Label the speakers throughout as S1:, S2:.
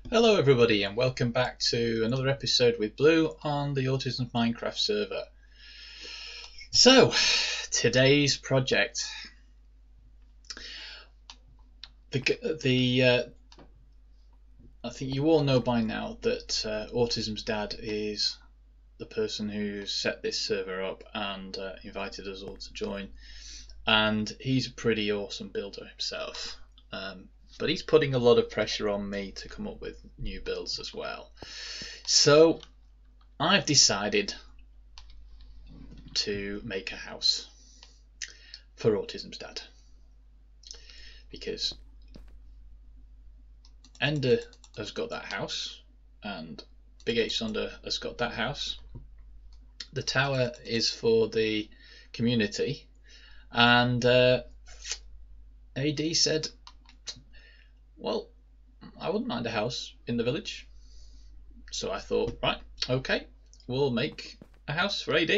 S1: Hello everybody and welcome back to another episode with Blue on the Autism Minecraft server. So, today's project. I think you all know by now that Autism's dad is the person who set this server up and invited us all to join. And he's a pretty awesome builder himself. But he's putting a lot of pressure on me to come up with new builds as well. So I've decided to make a house for Autism's dad, because Ender has got that house and Big H Thunder has got that house. The tower is for the community, and AD said, well, I wouldn't mind a house in the village. So I thought, right, okay, we'll make a house for AD.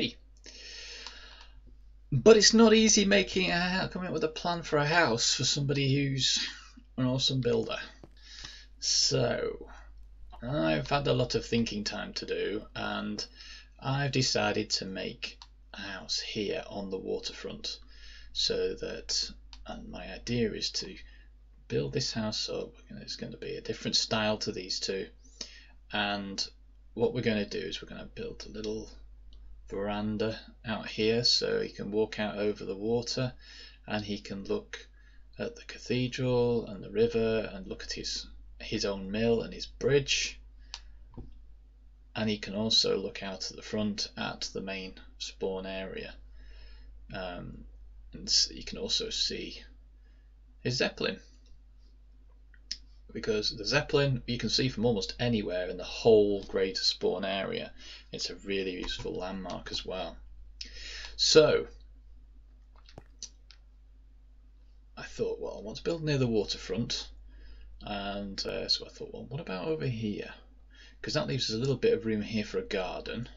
S1: But it's not easy coming up with a plan for a house for somebody who's an awesome builder. So I've had a lot of thinking time to do, and I've decided to make a house here on the waterfront. And my idea is to build this house up. It's going to be a different style to these two, and what we're going to do is we're going to build a little veranda out here so he can walk out over the water and he can look at the cathedral and the river and look at his own mill and his bridge, and he can also look out at the front at the main spawn area, and you can also see his Zeppelin, because the Zeppelin you can see from almost anywhere in the whole greater spawn area. It's a really useful landmark as well. So I thought, well, I want to build near the waterfront, and so I thought, well, what about over here? Because that leaves us a little bit of room here for a garden.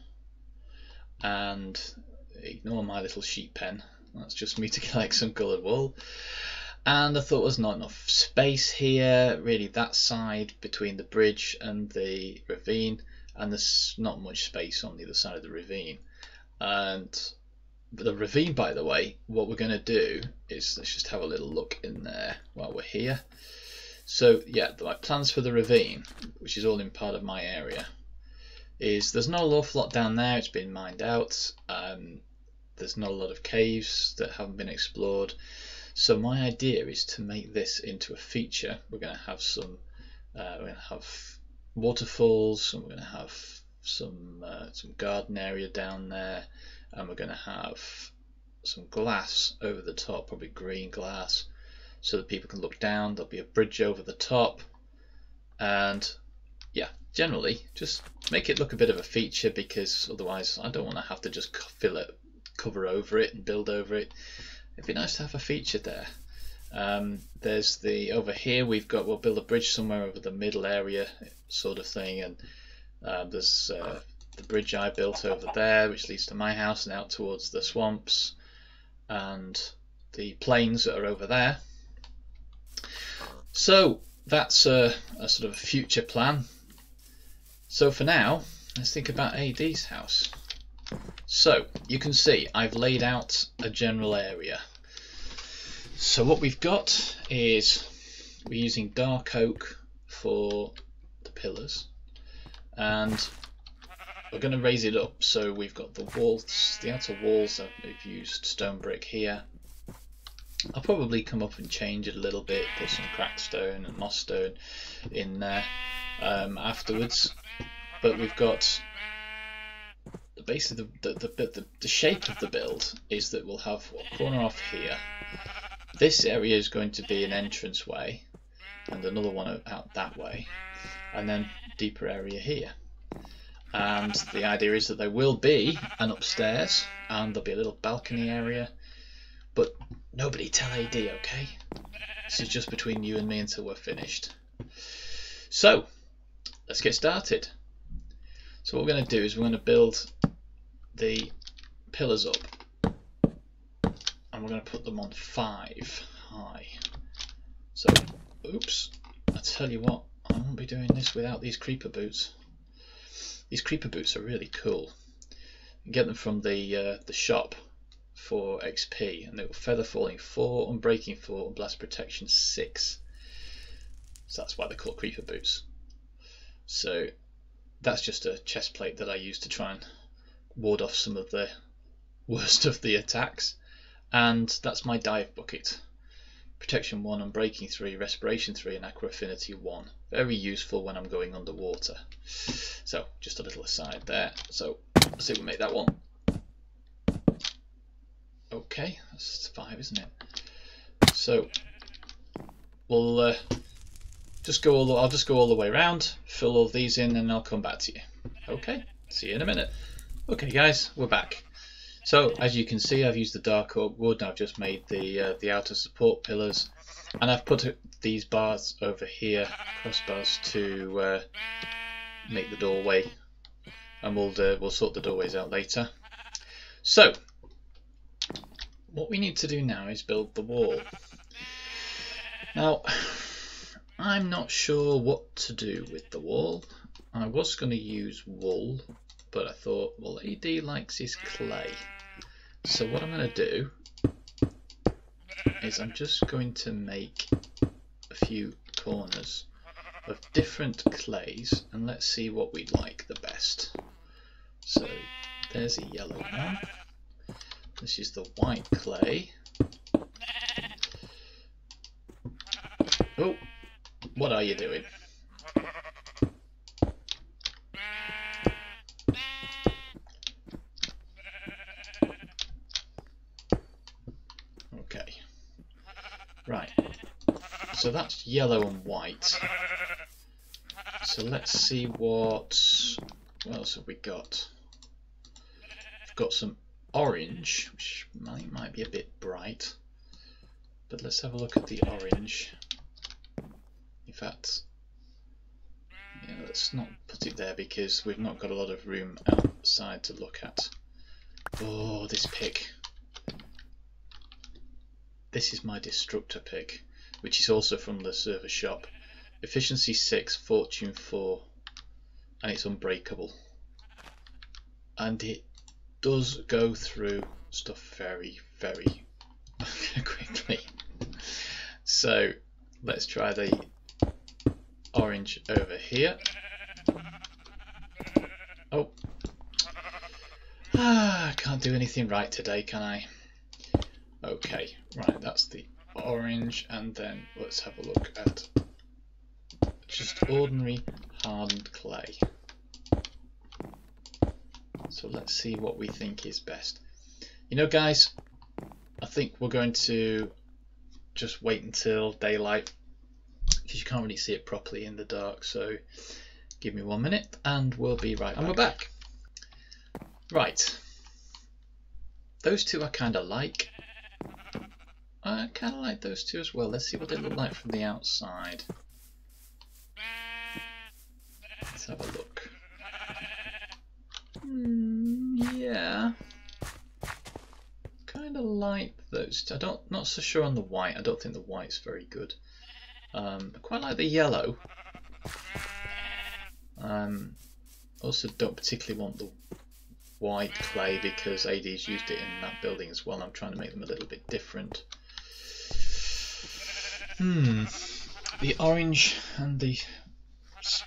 S1: And ignore my little sheep pen, that's just me to collect some coloured wool. And I thought there's not enough space here, really, that side between the bridge and the ravine, and there's not much space on the other side of the ravine. And the ravine, by the way, what we're going to do is, let's just have a little look in there while we're here. So yeah, my plans for the ravine, which is all in part of my area, is there's not an awful lot down there. It's been mined out. There's not a lot of caves that haven't been explored. So my idea is to make this into a feature. We're going to have waterfalls, and we're going to have some garden area down there, and we're going to have some glass over the top, probably green glass, so that people can look down. There'll be a bridge over the top, and yeah, generally just make it look a bit of a feature, because otherwise I don't want to have to just cover over it and build over it. It'd be nice to have a feature there. There's over here we'll build a bridge somewhere over the middle area sort of thing, and there's the bridge I built over there which leads to my house and out towards the swamps and the plains that are over there. So that's a sort of a future plan. So for now, let's think about AD's house. So you can see I've laid out a general area. So what we've got is we're using dark oak for the pillars, and we're going to raise it up. So we've got the walls, the outer walls. I've used stone brick here. I'll probably come up and change it a little bit, put some cracked stone and moss stone in there afterwards. But we've got basically the shape of the build is that we'll have a corner off here. This area is going to be an entrance way, and another one out that way, and then deeper area here. And the idea is that there will be an upstairs, and there'll be a little balcony area, but nobody tell AD, okay? This is just between you and me until we're finished. So let's get started. So what we're going to do is we're going to build the pillars up, and we're going to put them on 5 high. So oops, I tell you what, I I won't be doing this without these creeper boots. These creeper boots are really cool. You can get them from the shop for XP, and they were feather falling 4, unbreaking 4, and blast protection 6. So that's why they're called creeper boots. So that's just a chest plate that I use to try and ward off some of the worst of the attacks. And that's my dive bucket. Protection 1, unbreaking 3, respiration 3, and aqua affinity 1. Very useful when I'm going underwater. So just a little aside there. So let's see if we make that one. Okay, that's 5, isn't it? So we'll I'll just go all the way around, fill all these in, and I'll come back to you. Okay, see you in a minute. Okay guys, we're back. So as you can see, I've used the dark oak wood, and I've just made the outer support pillars, and I've put these bars over here, crossbars, to make the doorway, and we'll sort the doorways out later. So what we need to do now is build the wall. Now I'm not sure what to do with the wall. I was going to use wool, but I thought, well, AD likes his clay. So what I'm going to do is I'm just going to make a few corners of different clays, and let's see what we like the best. So there's a yellow one. This is the white clay. Oh, what are you doing? Okay, right, so that's yellow and white. So let's see what else have we got. We've got some orange, which might be a bit bright, but let's have a look at the orange. In fact, yeah, let's not put it there because we've not got a lot of room outside to look at. Oh, this pig. This is my destructor pig, which is also from the server shop. Efficiency 6, fortune 4, and it's unbreakable. And it does go through stuff very, very quickly. So let's try the orange over here. Oh, I can't do anything right today, can I? Okay, right, that's the orange, and then let's have a look at just ordinary hardened clay. So let's see what we think is best. You know guys, I think we're going to just wait until daylight because you can't really see it properly in the dark, so give me 1 minute and we'll be right back. And we're back. Right, those two I kind of like. I kind of like those two as well. Let's see what they look like from the outside. Let's have a look. Yeah, kind of like those two. Not so sure on the white. I don't think the white's very good. I quite like the yellow. Also don't particularly want the white clay because AD's used it in that building as well. I'm trying to make them a little bit different. The orange and the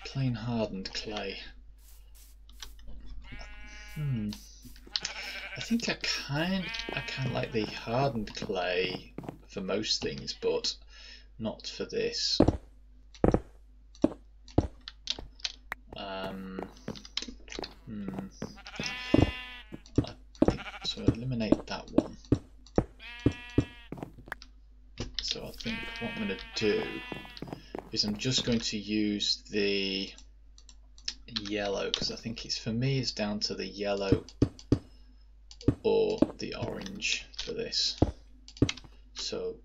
S1: plain hardened clay. I think I kind of like the hardened clay for most things, but not for this. So eliminate that one. So I think what I'm going to do is I'm just going to use the yellow, because I think it's, for me, it's down to the yellow or the orange for this. So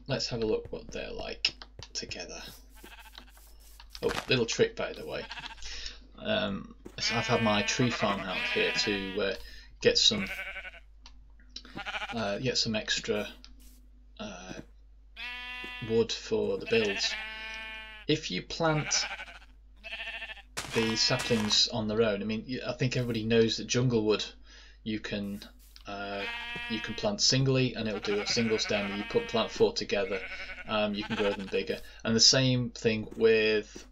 S1: let's have a look what they're like together. Oh, little trick by the way. So I've had my tree farm out here to get some extra wood for the builds, if you plant the saplings on their own, I mean, I think everybody knows that jungle wood you can plant singly and it'll do a single stem. You plant 4 together, you can grow them bigger. And the same thing with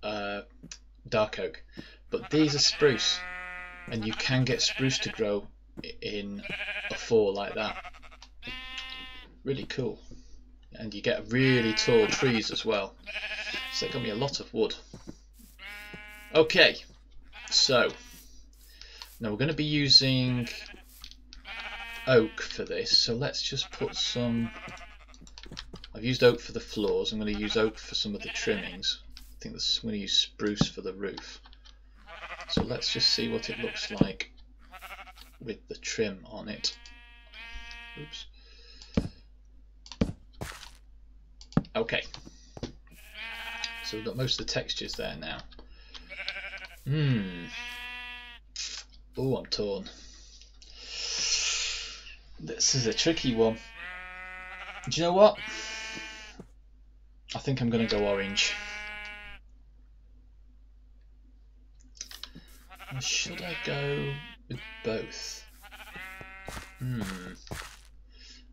S1: dark oak. But these are spruce, and you can get spruce to grow in a 4 like that. Really cool. And you get really tall trees as well. So that got me a lot of wood. Okay, so now we're going to be using oak for this, so let's just put some. I've used oak for the floors. I'm going to use oak for some of the trimmings. I think I'm going to use spruce for the roof. So let's just see what it looks like with the trim on it. Oops. Okay, so we've got most of the textures there now. Oh, I'm torn. This is a tricky one. Do you know what? I think I'm going to go orange. Or should I go with both?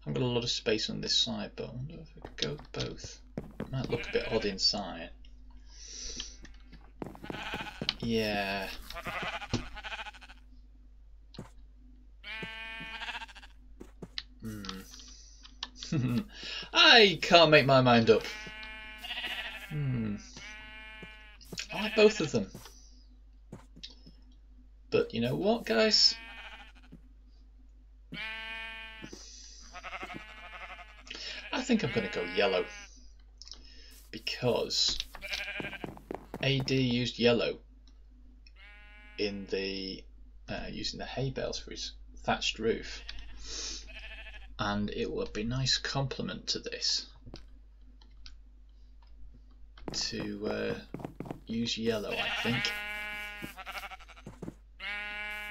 S1: I've got a lot of space on this side, but I wonder if I could go with both. It might look a bit odd inside. Yeah. I can't make my mind up. I like both of them. But you know what, guys? I think I'm going to go yellow. Because AD used yellow in the using the hay bales for his thatched roof, and it would be a nice complement to this to use yellow. I think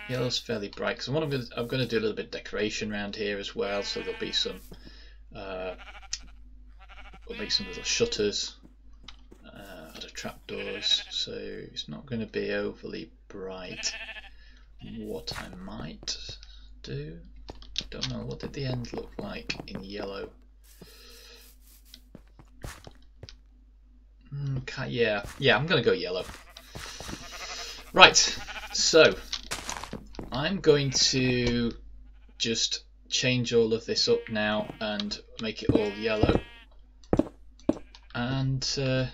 S1: yellow's fairly bright because I'm going to do a little bit of decoration around here as well, so there'll be some we'll make some little shutters out of trapdoors, so it's not going to be overly bright. What I might do, don't know, what did the end look like in yellow? Yeah, I'm going to go yellow. Right, so I'm going to just change all of this up now and make it all yellow, and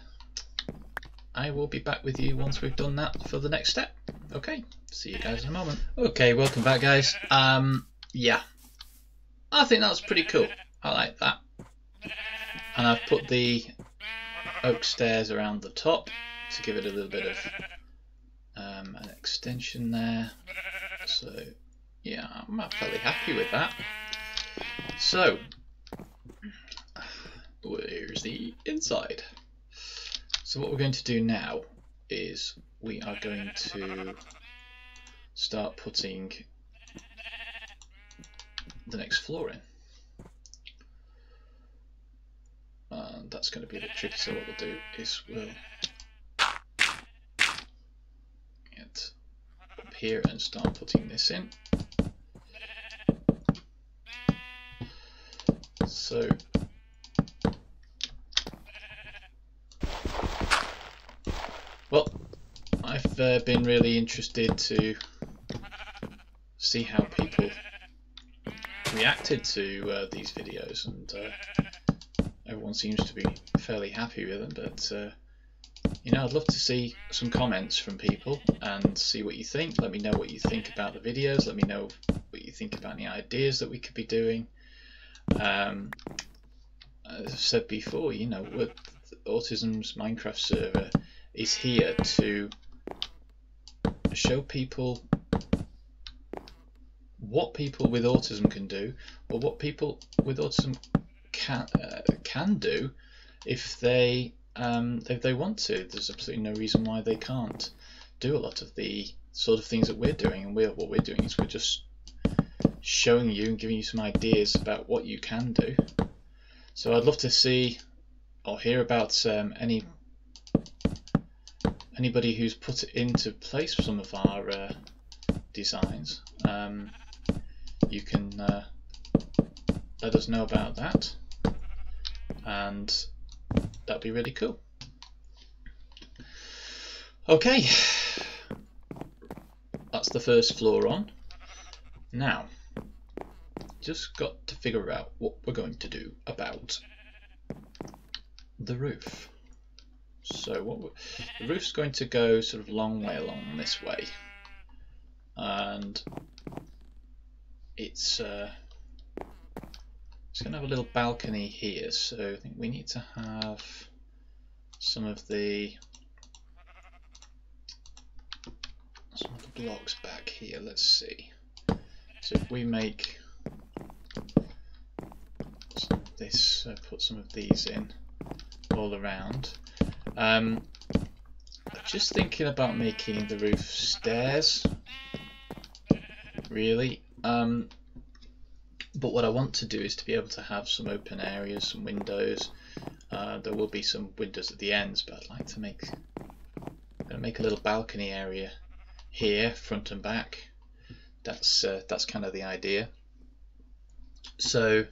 S1: I will be back with you once we've done that for the next step. Okay, see you guys in a moment. Okay, welcome back, guys. Yeah, I think that's pretty cool. I like that. And I've put the oak stairs around the top to give it a little bit of an extension there. So yeah, I'm fairly happy with that. So where's the inside? So what we're going to do now is we are going to start putting the next floor in. And that's going to be a bit tricky, so what we'll do is we'll get up here and start putting this in. So well, I've been really interested to see how people reacted to these videos, and everyone seems to be fairly happy with them, but you know, I'd love to see some comments from people and see what you think. Let me know what you think about the videos, let me know what you think about any ideas that we could be doing. As I've said before, you know, Autism's Minecraft server is here to show people what people with autism can do, or what people with autism can do if they want to. There's absolutely no reason why they can't do a lot of the sort of things that we're doing, and what we're doing is we're just showing you and giving you some ideas about what you can do. So I'd love to see or hear about any anybody who's put it into place some of our designs, you can let us know about that, and that'd be really cool. Okay, that's the first floor on. Now, just got to figure out what we're going to do about the roof. So the roof's going to go sort of long way along this way, and it's going to have a little balcony here, so I think we need to have some of the blocks back here. Let's see. So if we make some of this, put some of these in all around. I'm just thinking about making the roof stairs, really. But what I want to do is to be able to have some open areas, some windows. There will be some windows at the ends, but I'd like to make a little balcony area here, front and back. That's kind of the idea. So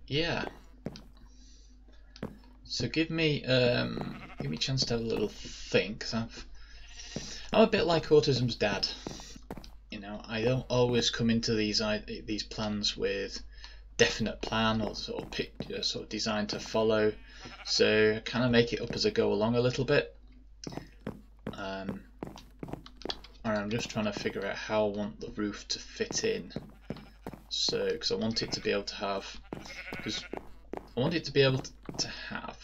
S1: yeah. So give me a chance to have a little think. 'Cause I'm a bit like Autism's dad. You know, I don't always come into these plans with definite plan or sort of design to follow. So I kind of make it up as I go along a little bit. And I'm just trying to figure out how I want the roof to fit in. So, because I want it to be able to have,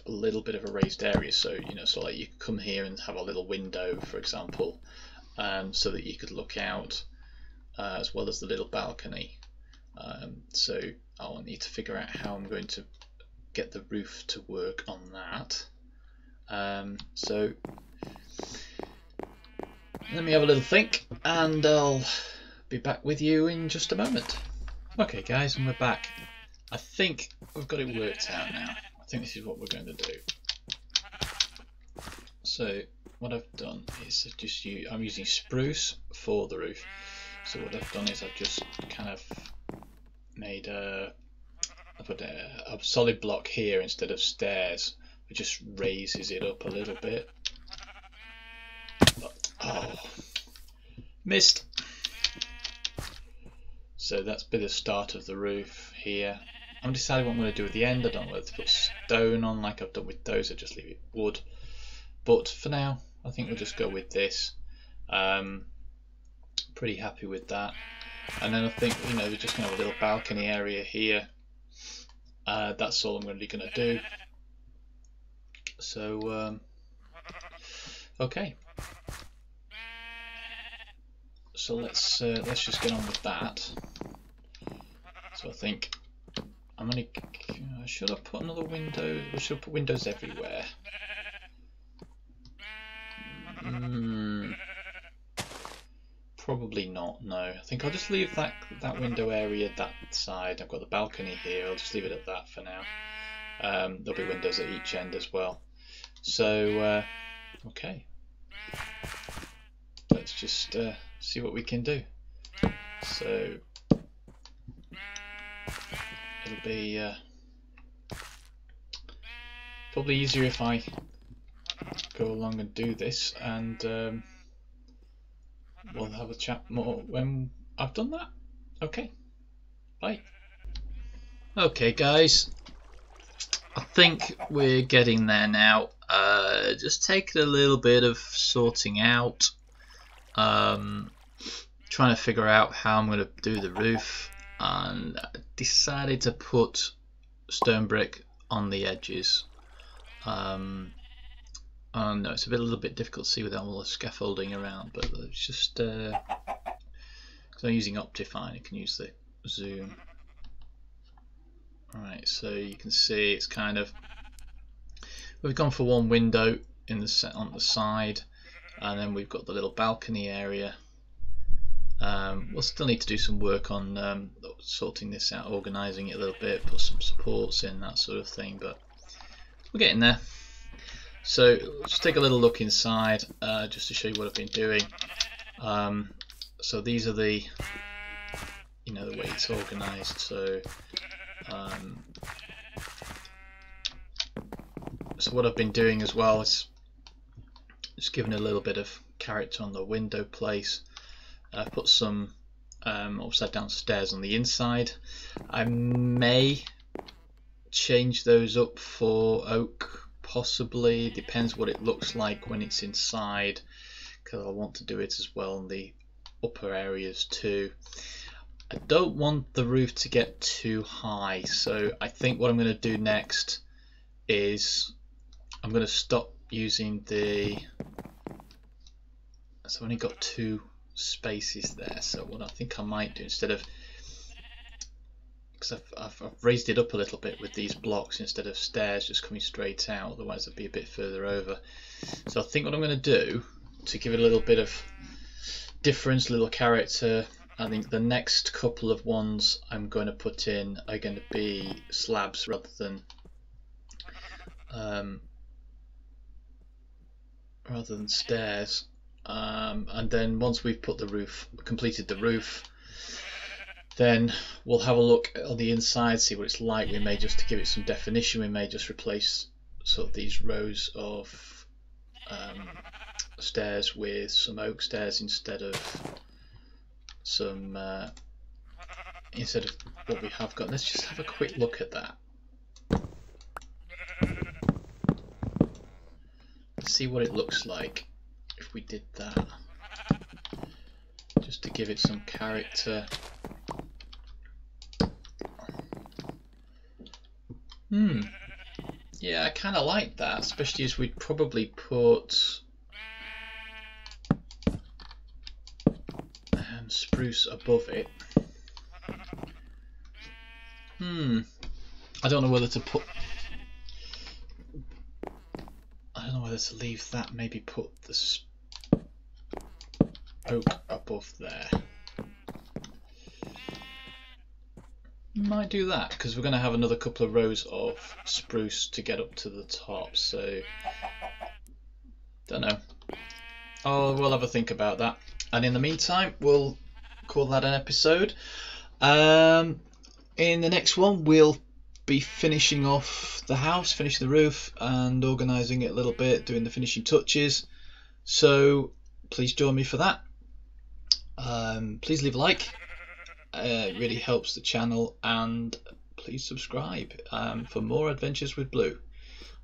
S1: a little bit of a raised area. So so like you could come here and have a little window, for example, so that you could look out, as well as the little balcony. So I'll need to figure out how I'm going to get the roof to work on that. So let me have a little think, and I'll be back with you in just a moment. Okay guys, and we're back. I think we've got it worked out now. I think this is what we're going to do. So what I've done is I'm using spruce for the roof. So what I've done is I've just kind of made I put a solid block here instead of stairs. It just raises it up a little bit. Oh, missed. So that's been the start of the roof here. I'm deciding what I'm going to do at the end. I don't know whether to put stone on like I've done with those, or just leave it wood. But for now, I think we'll just go with this. Pretty happy with that. And then I think we're just going to have a little balcony area here. That's all I'm really going to do. So okay. So let's just get on with that. So I think should I put another window? We should put windows everywhere. Probably not. No, I think I'll just leave that window area that side. I've got the balcony here. I'll just leave it at that for now. There'll be windows at each end as well. So okay. Let's just see what we can do. So it'll be probably easier if I go along and do this, and we'll have a chat more when I've done that. Okay, bye. Okay guys, I think we're getting there now. Just taking a little bit of sorting out, trying to figure out how I'm going to do the roof, and I decided to put stone brick on the edges. No, it's a little bit difficult to see with all the scaffolding around, but it's just because I'm using Optifine, I can use the zoom. Alright, so you can see it's kind of, we've gone for one window in the set on the side, and then we've got the little balcony area. We'll still need to do some work on sorting this out, organising it a little bit, put some supports in, that sort of thing, but we're getting there. So let's take a little look inside, just to show you what I've been doing. So these are the, you know, the way it's organised. So so what I've been doing as well is just giving a little bit of character on the window place. I've put some upside down stairs on the inside. I may change those up for oak, possibly. Depends what it looks like when it's inside, because I want to do it as well in the upper areas too. I don't want the roof to get too high, so I think what I'm going to do next is I'm going to stop using the, so I've only got 2 spaces there. So what I think I might do, instead of, because I've raised it up a little bit with these blocks instead of stairs just coming straight out, otherwise it'd be a bit further over. So I think what I'm going to do to give it a little bit of difference, little character, I think the next couple of ones I'm going to put in are going to be slabs rather than stairs. And then once we've put the roof, completed the roof, then we'll have a look on the inside, see what it's like. We may, just to give it some definition, we may just replace sort of these rows of stairs with some oak stairs instead of some instead of what we have got. Let's just have a quick look at that. Let's see what it looks like if we did that, just to give it some character. Yeah, I kind of like that, especially as we'd probably put spruce above it. I don't know whether to put, I don't know whether to leave that, maybe put the oak above there. Might do that, because we're going to have another couple of rows of spruce to get up to the top, so don't know. Oh, we'll have a think about that, and in the meantime we'll call that an episode. In the next one we'll be finishing off the house, finishing the roof and organising it a little bit, doing the finishing touches, so please join me for that. Please leave a like. It really helps the channel, and please subscribe for more adventures with Blue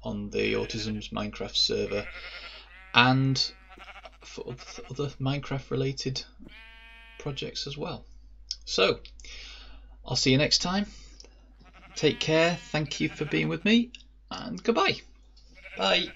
S1: on the Autism's Minecraft server and for other Minecraft related projects as well. So I'll see you next time. Take care, thank you for being with me, and goodbye. Bye.